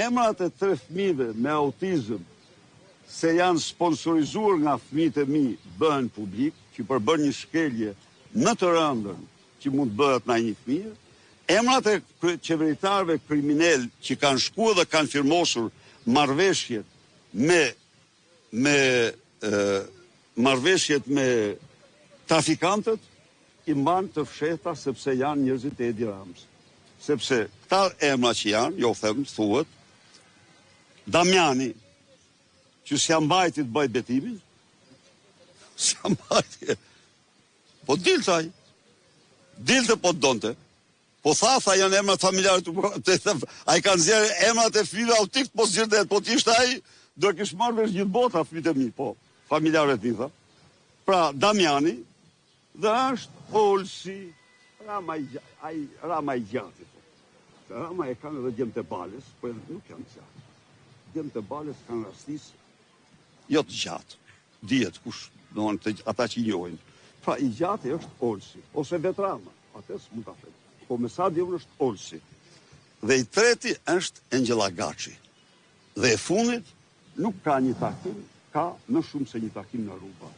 Emrat e 3 fëmijëve me autizëm se janë sponsorizuar nga fëmijët e mi bëhen publik, që përbën një shkelje në të rëndën që mund bëhet nga një fëmijë. Emrat e qeveritarëve kriminal që kanë shkuar dhe kanë firmosur marrëveshjet me trafikantët i mban të fshehta sepse janë njerëzit e Edi Ramës. Sepse këta emra që janë, jo them, thuhet, Damjani, që s'ja mbajti të bëj betimin, s'ja mbajti, po diltaj, dilte po të donte, po tha janë emrat familjarët, a i kanë zjerë emrat e fëmijëve autistë, po zgjërdet, po t'ishtë a i, do kishë marrë vesh gjithë bota fëmijët e mi, po, familjarët mi, tha. Pra, Damjani, dhe është Olsi, Rama i gjati, Rama e kanë edhe djemë të Bales, po nuk janë të gjatë. Djemë të Bales kanë rastisë, jo të gjatë, dihet kush, ata që i njojnë. Pra i gjatë është Olsi, ose Vetrama, atës mund të afet. Po me sa di unë është Olsi. Dhe i treti është Engjela Gaçi. Dhe e fundit nuk ka një takim, ka më shumë se një takim në rruba.